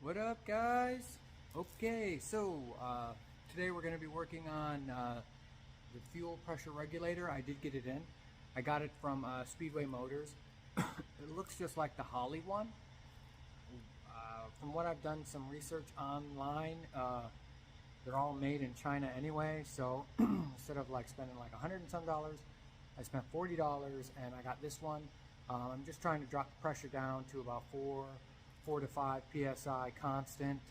What up, guys? Okay, so today we're going to be working on the fuel pressure regulator. I did get it in. I got it from Speedway Motors. It looks just like the Holly one. From what I've done some research online, they're all made in China anyway, so instead of like spending like $100 and some, I spent $40 and I got this one. I'm just trying to drop the pressure down to about 4 to 5 psi constant.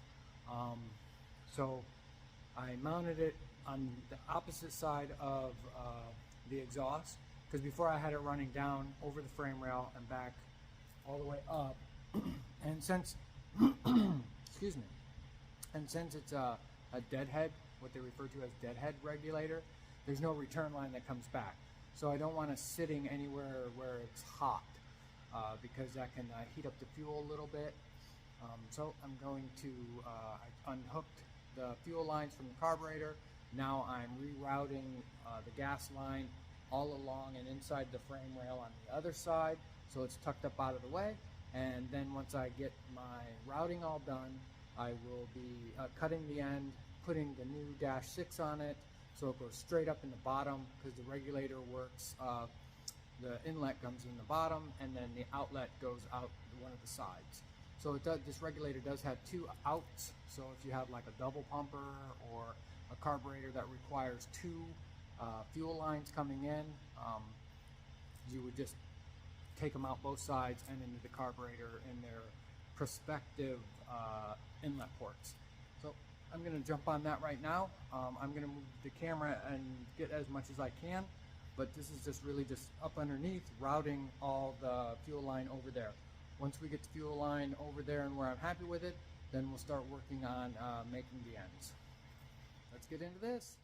So I mounted it on the opposite side of the exhaust, because before I had it running down over the frame rail and back all the way up. And since excuse me, and since it's a deadhead, what they refer to as deadhead regulator, there's no return line that comes back. So I don't want it sitting anywhere where it's hot, because that can heat up the fuel a little bit. So I'm going to, I unhooked the fuel lines from the carburetor. Now I'm rerouting the gas line all along and inside the frame rail on the other side, so it's tucked up out of the way. And then once I get my routing all done, I will be cutting the end, putting the new -6 on it, so it goes straight up in the bottom, because the regulator works, the inlet comes in the bottom and then the outlet goes out one of the sides. So it does, this regulator does have 2 outs, so if you have like a double pumper or a carburetor that requires 2 fuel lines coming in, you would just take them out both sides and into the carburetor in their prospective inlet ports. So I'm going to jump on that right now. I'm going to move the camera and get as much as I can, but this is just really just up underneath, routing all the fuel line over there. Once we get the fuel line over there and where I'm happy with it, then we'll start working on making the ends. Let's get into this.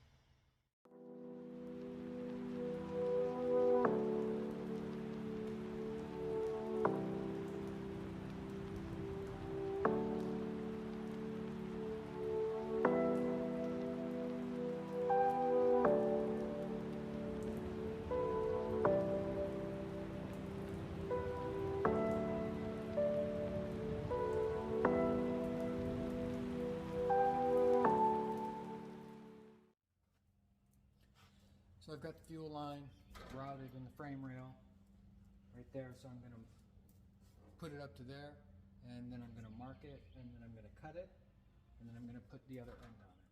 So I've got the fuel line routed in the frame rail right there, so I'm going to put it up to there, and then I'm going to mark it, and then I'm going to cut it, and then I'm going to put the other end on it.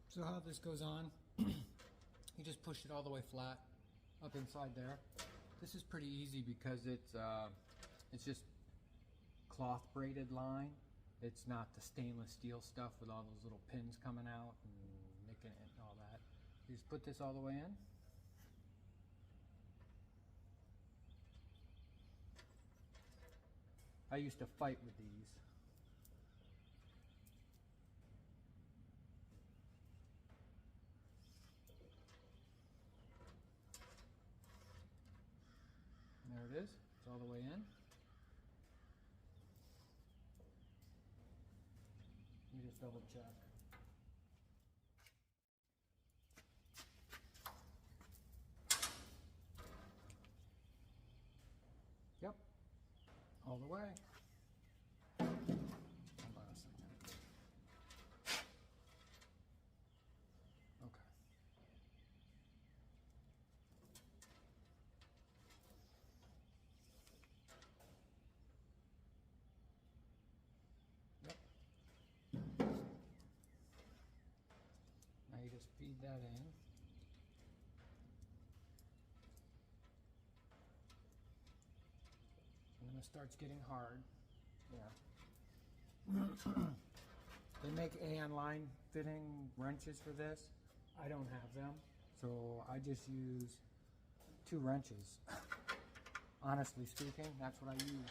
So how this goes on, you just push it all the way flat up inside there. This is pretty easy because it's just cloth braided line. It's not the stainless steel stuff with all those little pins coming out and nicking it and all that. You just put this all the way in. I used to fight with these. There it is. It's all the way in. You just double check. Yep. All the way. Hold on a second. Okay. Now you just feed that in. And then it starts getting hard. Yeah. They make AN line fitting wrenches for this. I don't have them, so I just use 2 wrenches. Honestly speaking, that's what I use.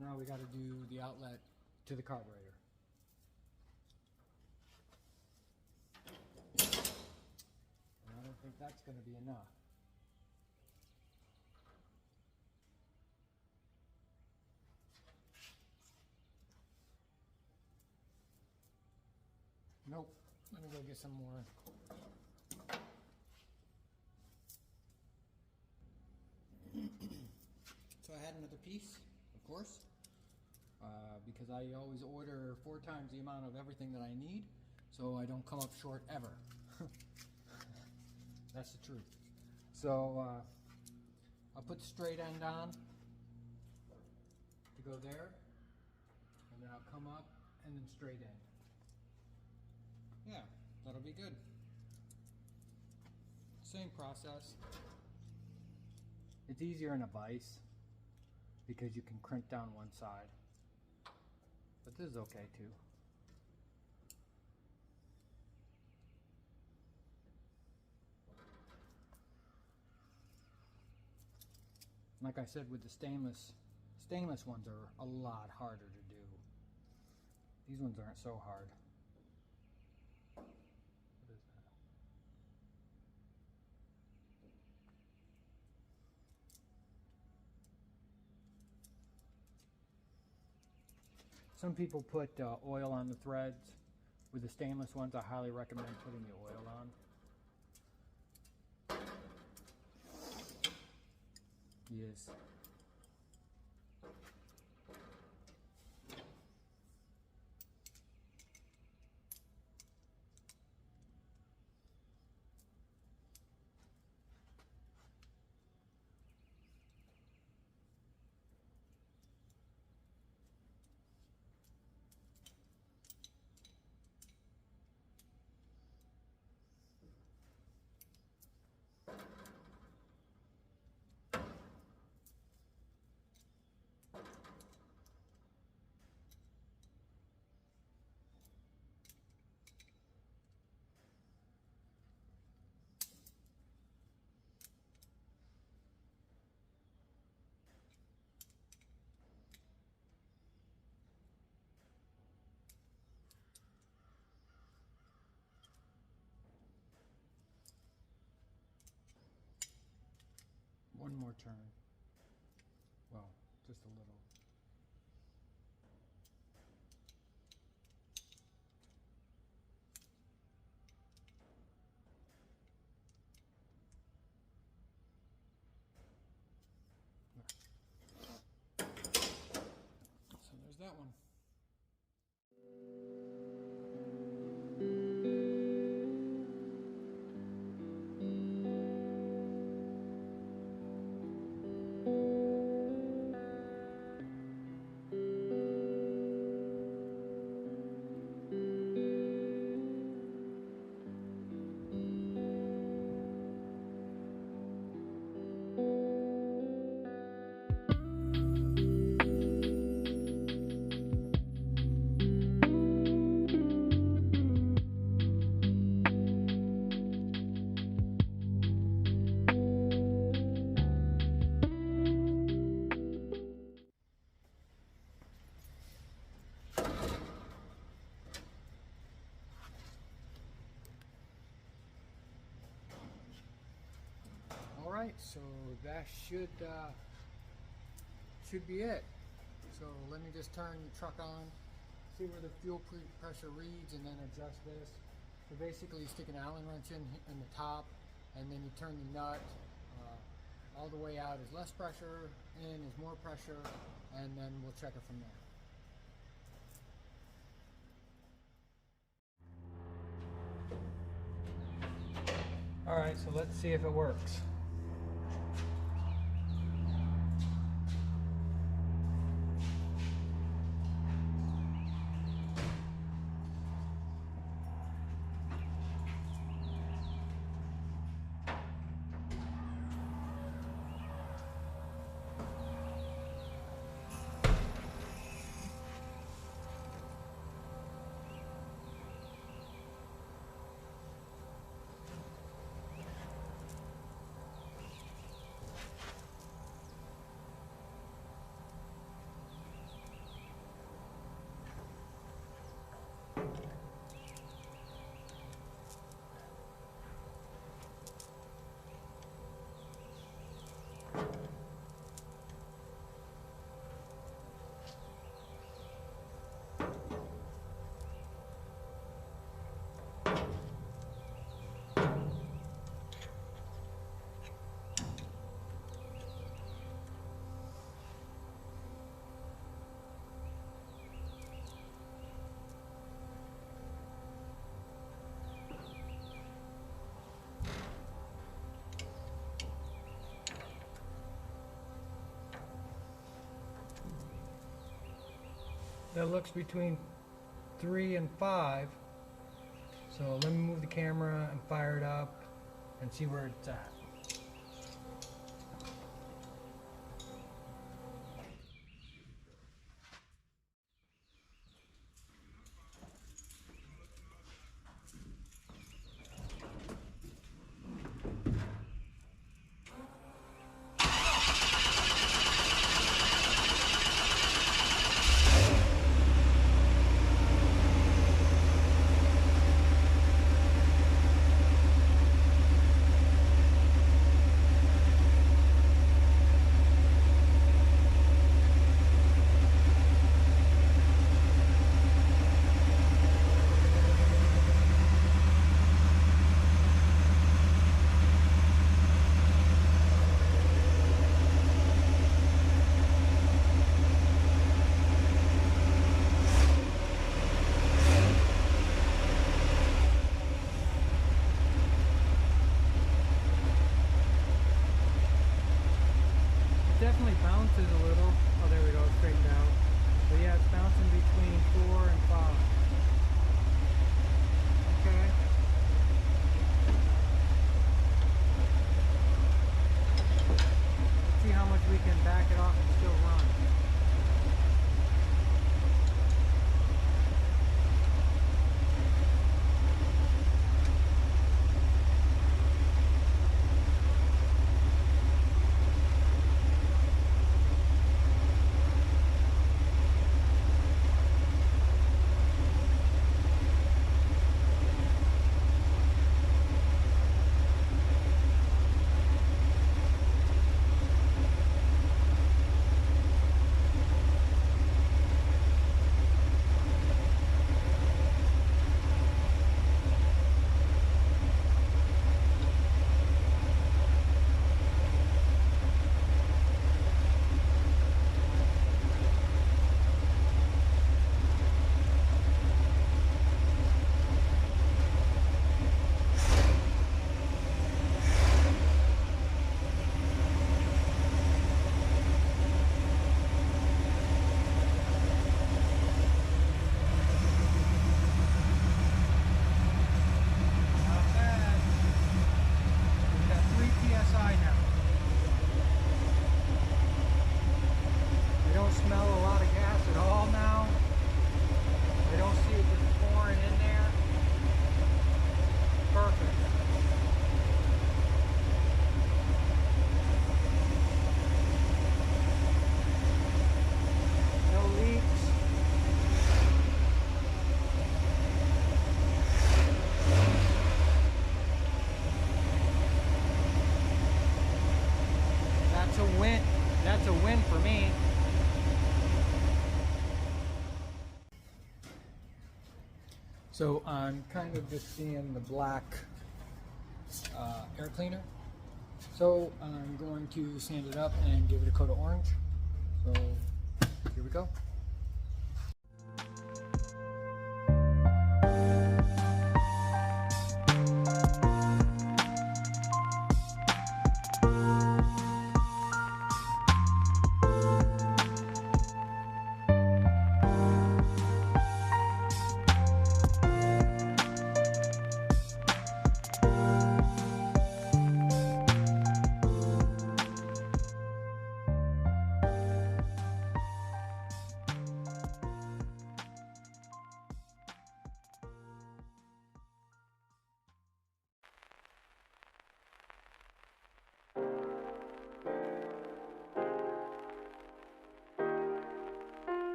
now we got to do the outlet to the carburetor. And I don't think that's going to be enough. Nope. Let me go get some more. So I had another piece, of course, because I always order 4 times the amount of everything that I need, so I don't come up short ever. That's the truth. So I'll put the straight end on to go there, and then I'll come up and then straight end. Yeah, that'll be good. Same process. It's easier in a vise because you can crimp down one side, but this is okay too. Like I said, with the stainless ones are a lot harder to do. These ones aren't so hard. What is that? Some people put oil on the threads. With the stainless ones, I highly recommend putting the oil on. Yes. One more turn. Well, just a little. So there's that one. Alright, so that should be it. So let me just turn the truck on, see where the fuel pressure reads, and then adjust this. So basically you stick an Allen wrench in the top, and then you turn the nut. All the way out is less pressure, in is more pressure, and then we'll check it from there. Alright, so let's see if it works. that looks between 3 and 5. So let me move the camera and fire it up and see where it's at. Definitely bounces a little. Oh, there we go, it's straightened out. But yeah, it's bouncing between 4 and 5. Okay. Let's see how much we can back it off and still run. That's a win for me. So I'm kind of just seeing the black air cleaner. So I'm going to sand it up and give it a coat of orange. So here we go.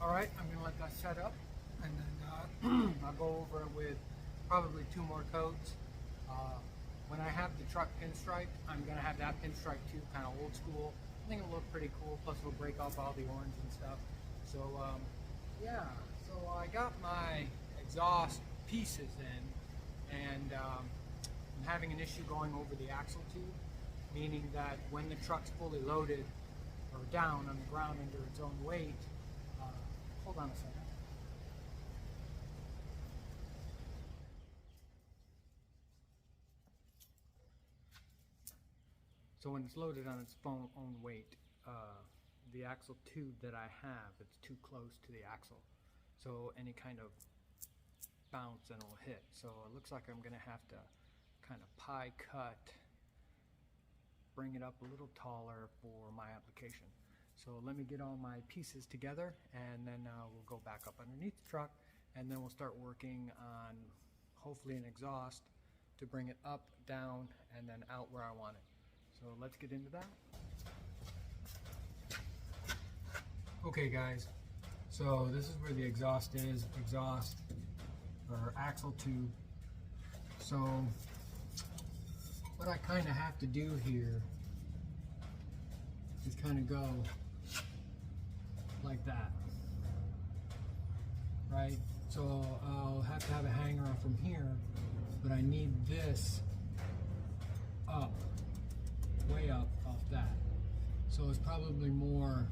Alright, I'm going to let that set up, and then I'll go over it with probably 2 more coats. When I have the truck pinstriped, I'm going to have that pinstripe too, kind of old school. I think it'll look pretty cool, plus it'll break up all the orange and stuff. So yeah, so I got my exhaust pieces in, and I'm having an issue going over the axle tube, meaning that when the truck's fully loaded or down on the ground under its own weight, hold on a second. So when it's loaded on its own weight, the axle tube that I have, it's too close to the axle. So any kind of bounce and it'll hit. So it looks like I'm gonna have to kind of pie cut, bring it up a little taller for my application. So let me get all my pieces together, and then we'll go back up underneath the truck, and then we'll start working on hopefully an exhaust to bring it up, down, and then out where I want it. So let's get into that. Okay guys, so this is where the exhaust is, or axle tube. So what I kind of have to do here is kind of go like that, right? So I'll have to have a hanger on from here, but I need this up, way up off that. So it's probably more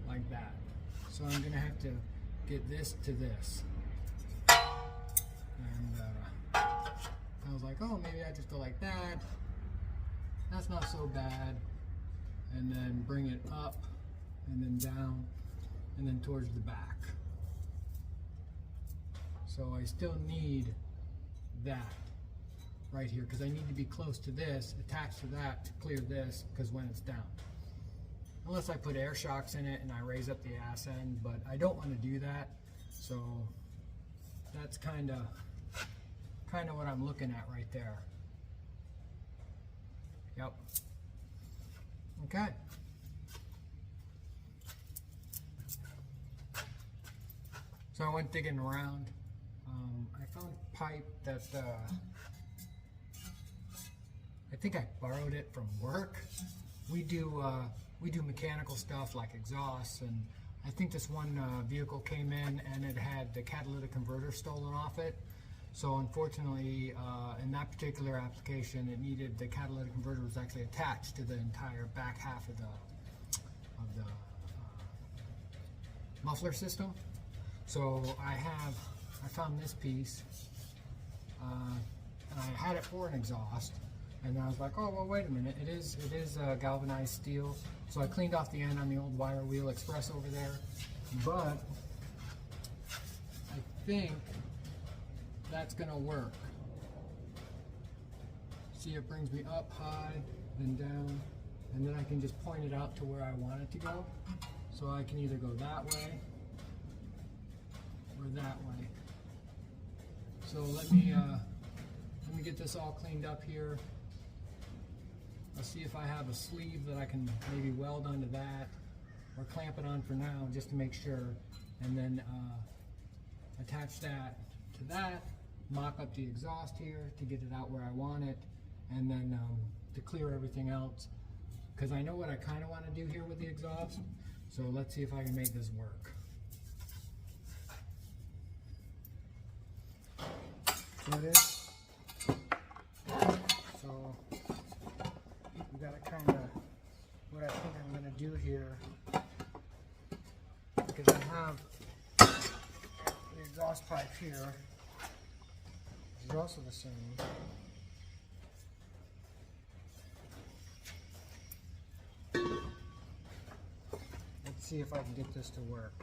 like that. So I'm gonna have to get this to this. And I was like, oh, maybe I just go like that. That's not so bad. And then bring it up, and then down, and then towards the back. So I still need that right here, because I need to be close to this, attached to that to clear this, because when it's down. Unless I put air shocks in it and I raise up the ass end, but I don't want to do that. So that's kind of what I'm looking at right there. Yep. Okay. So I went digging around. I found a pipe that I think I borrowed it from work. We do mechanical stuff like exhausts, and I think this one vehicle came in and it had the catalytic converter stolen off it. So unfortunately, in that particular application, it needed the catalytic converter was actually attached to the entire back half of the muffler system. So I found this piece, and I had it for an exhaust, and I was like, oh well, wait a minute, it is galvanized steel. So I cleaned off the end on the old Wire Wheel Express over there, but I think that's gonna work. See, it brings me up high, then down, and then I can just point it out to where I want it to go. So I can either go that way or that way. So let me get this all cleaned up here. I'll see if I have a sleeve that I can maybe weld onto that, or clamp it on for now just to make sure, and then attach that to that, mock up the exhaust here to get it out where I want it, and then to clear everything else, because I know what I kind of want to do here with the exhaust. So let's see if I can make this work. So it is. So we gotta kind of, what I think I'm gonna do here, because I have the exhaust pipe here, which is also the same. Let's see if I can get this to work.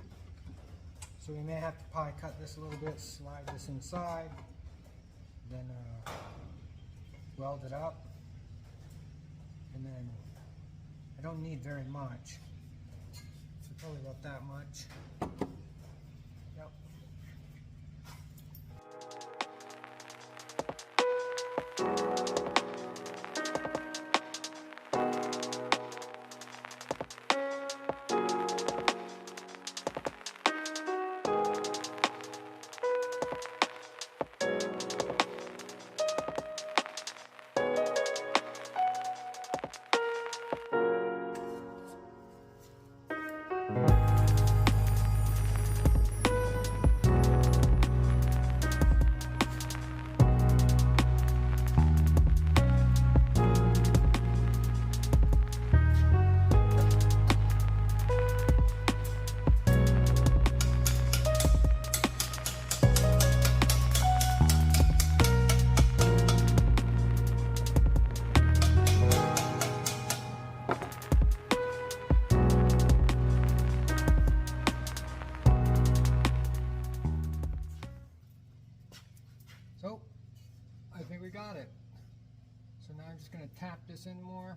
So we may have to pie cut this a little bit, slide this inside, then weld it up, and then I don't need very much, so probably about that much. Yep. this in more,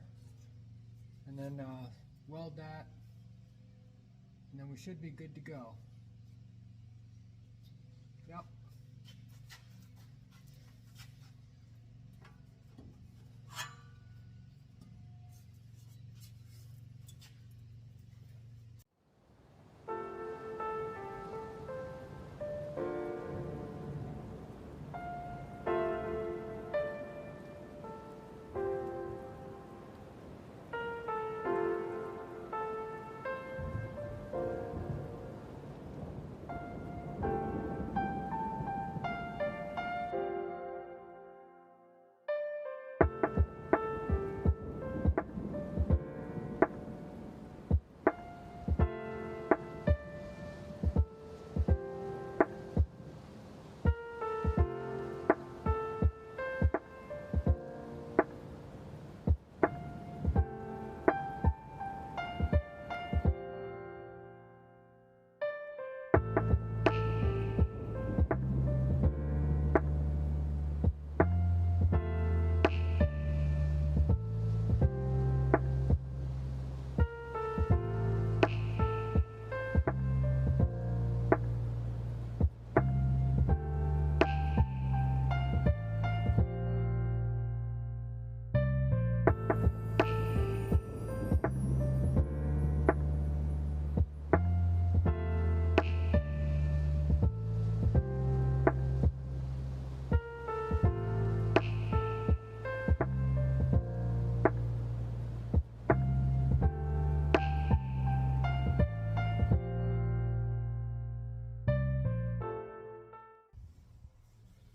and then weld that, and then we should be good to go. Yep.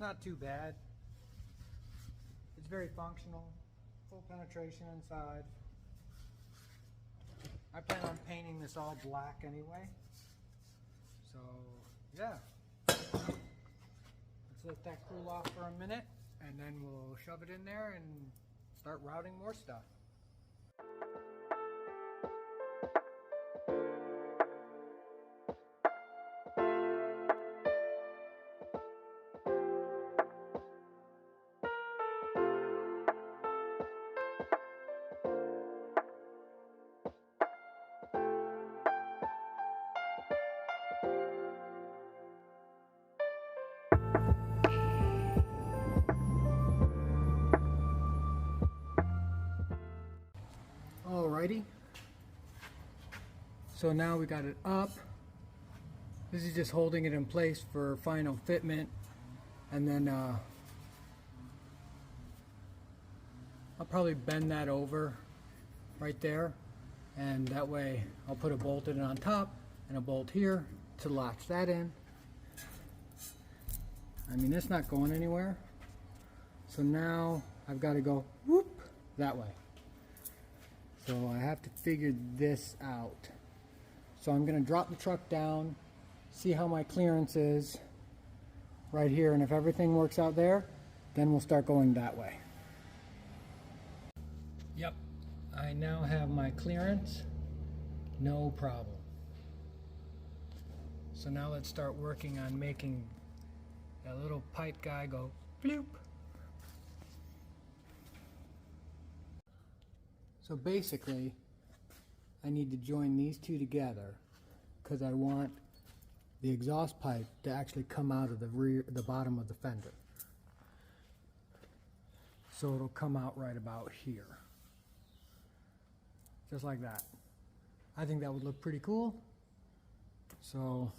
Not too bad. It's very functional, full penetration inside. I plan on painting this all black anyway. So yeah, let's let that cool off for a minute, and then we'll shove it in there and start routing more stuff. Alrighty, so now we got it up. This is just holding it in place for final fitment, and then I'll probably bend that over right there, and that way I'll put a bolt in on top and a bolt here to latch that in. I mean, it's not going anywhere, so now I've got to go whoop that way. So I have to figure this out. So I'm going to drop the truck down, see how my clearance is right here, and if everything works out there, then we'll start going that way. Yep, I now have my clearance, no problem. So now let's start working on making that little pipe guy go bloop. So basically, I need to join these two together because I want the exhaust pipe to actually come out of the bottom of the fender. So it'll come out right about here. Just like that. I think that would look pretty cool. So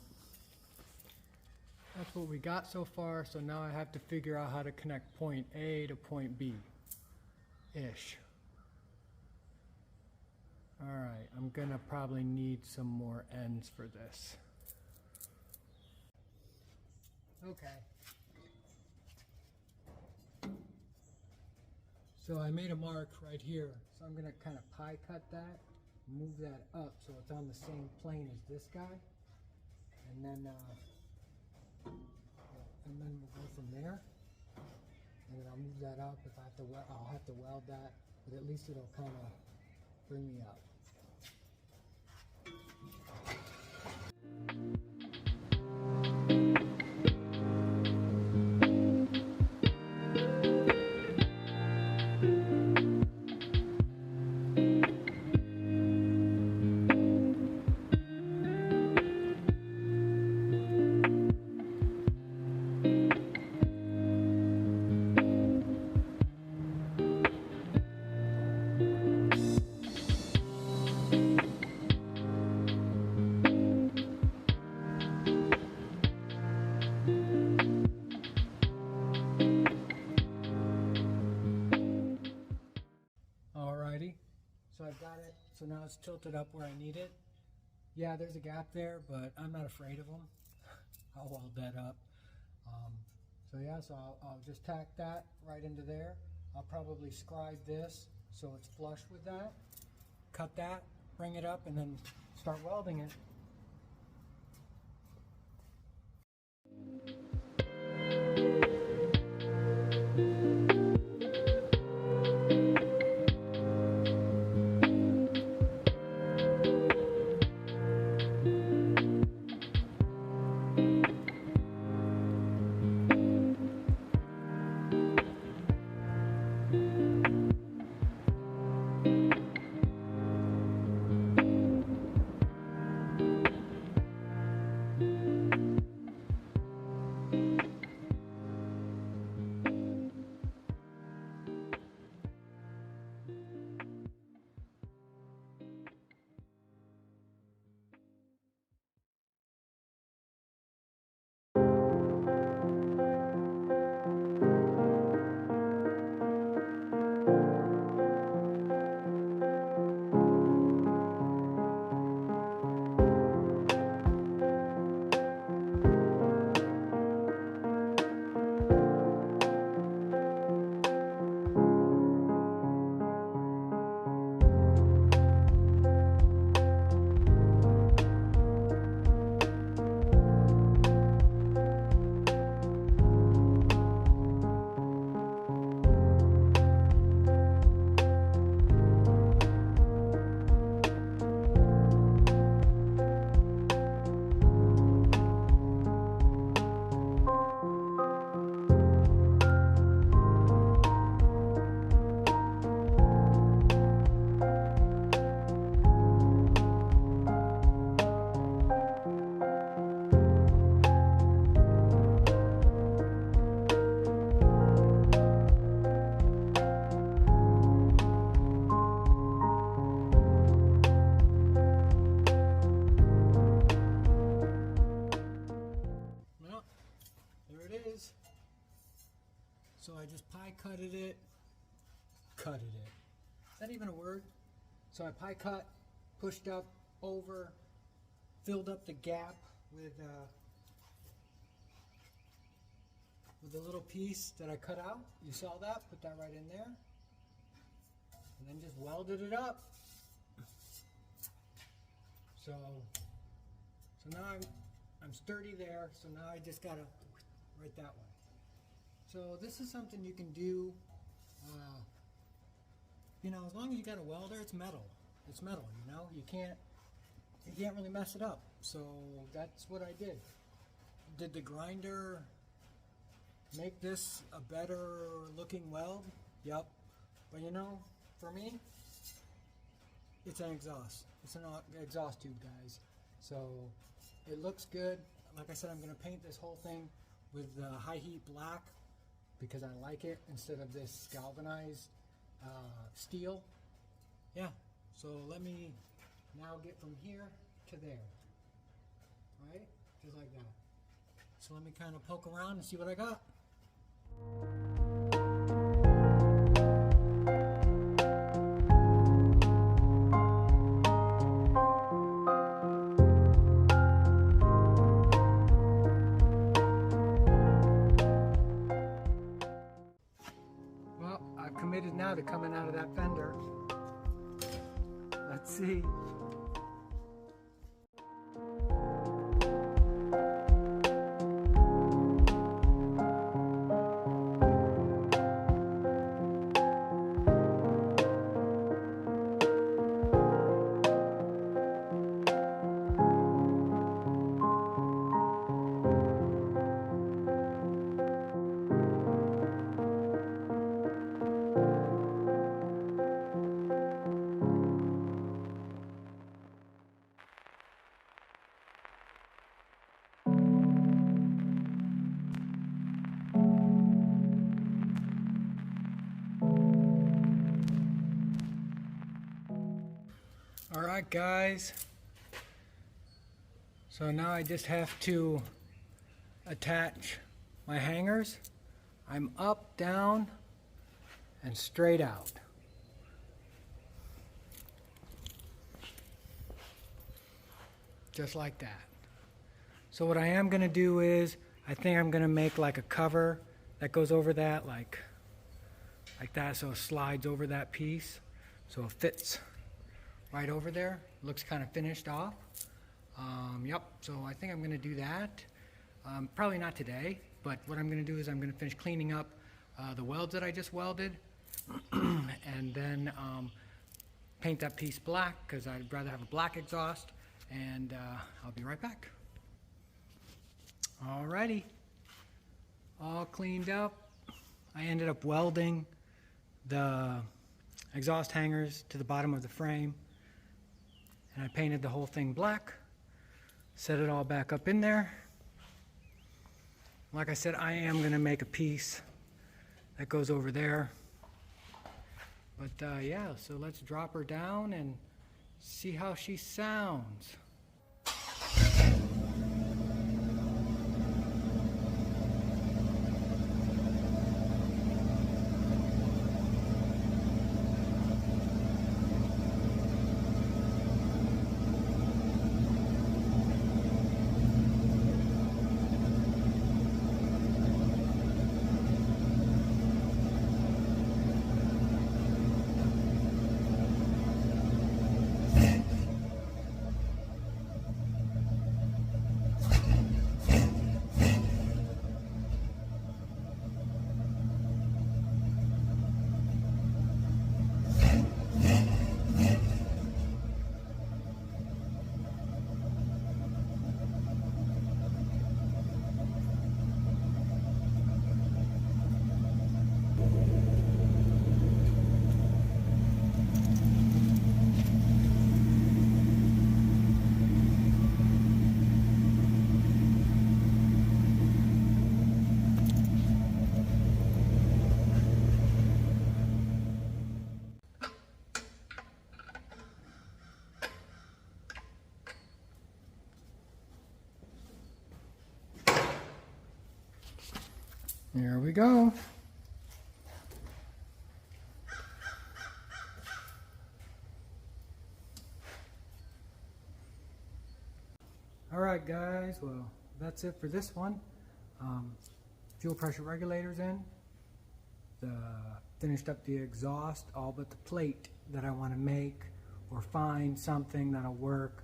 that's what we got so far. So now I have to figure out how to connect point A to point B-ish. Alright, I'm gonna probably need some more ends for this. Okay. So I made a mark right here. So I'm gonna kind of pie cut that, move that up so it's on the same plane as this guy. And then we'll go from there. And then I'll move that up. If I have to, I'll have to weld that, but at least it'll kind of bring me up. it's tilted up where I need it. Yeah, there's a gap there, but I'm not afraid of them. I'll weld that up. So yeah, so I'll just tack that right into there. I'll probably scribe this so it's flush with that. Cut that, bring it up, and then start welding it. So I just pie cutted it. Is that even a word? So I pie cut, pushed up, over, filled up the gap with the little piece that I cut out. You saw that? Put that right in there. And then just welded it up. So now I'm sturdy there. So now I just gotta right that way. So this is something you can do, you know, as long as you got a welder. It's metal. It's metal, you know. You can't really mess it up. So that's what I did. Did the grinder make this a better looking weld? Yep. But you know, for me, it's an exhaust. It's an exhaust tube, guys. So it looks good. Like I said, I'm going to paint this whole thing with high heat black because I like it instead of this galvanized steel. Yeah. So let me now get from here to there. Right? Just like that. So let me kind of poke around and see what I got. Well, I've committed now to coming out of that fender. Let's see. Alright guys, so now I just have to attach my hangers. I'm up, down, and straight out. just like that. So what I am going to do is, I think I'm going to make like a cover that goes over that, like that, so it slides over that piece, so it fits right over there. Looks kind of finished off. Yep, so I think I'm going to do that. Probably not today, but what I'm going to do is I'm going to finish cleaning up the welds that I just welded, and then paint that piece black, because I'd rather have a black exhaust, and I'll be right back. Alrighty, all cleaned up. I ended up welding the exhaust hangers to the bottom of the frame, and I painted the whole thing black, set it all back up in there. Like I said, I am going to make a piece that goes over there. But yeah, so let's drop her down and see how she sounds. Here we go. Alright guys, well that's it for this one. Fuel pressure regulators in. Finished up the exhaust, all but the plate that I want to make or find something that'll work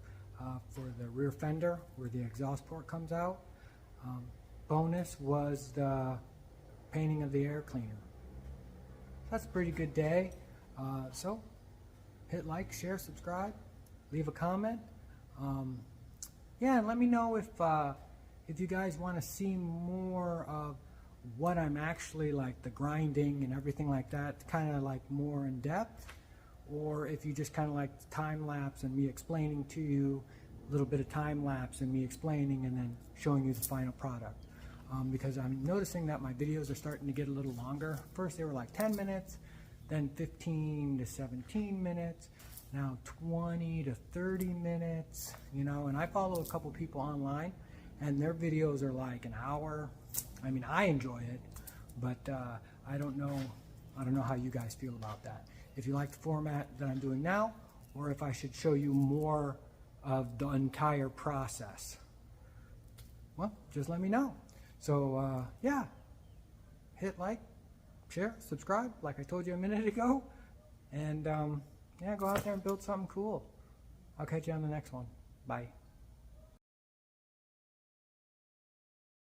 for the rear fender where the exhaust port comes out. Bonus was the painting of the air cleaner. That's a pretty good day. So hit like, share, subscribe, leave a comment. Yeah, and let me know if you guys want to see more of what I'm actually like, the grinding and everything like that, kind of like more in depth, or if you just kind of like time lapse and me explaining to you, a little bit of time lapse and me explaining and then showing you the final product. Because I'm noticing that my videos are starting to get a little longer. First they were like 10 minutes, then 15 to 17 minutes, now 20 to 30 minutes, you know, and I follow a couple people online and their videos are like an hour. I mean, I enjoy it, but I don't know how you guys feel about that. If you like the format that I'm doing now, or if I should show you more of the entire process, well, just let me know. So yeah, hit like, share, subscribe, like I told you a minute ago, and yeah, go out there and build something cool. I'll catch you on the next one. Bye.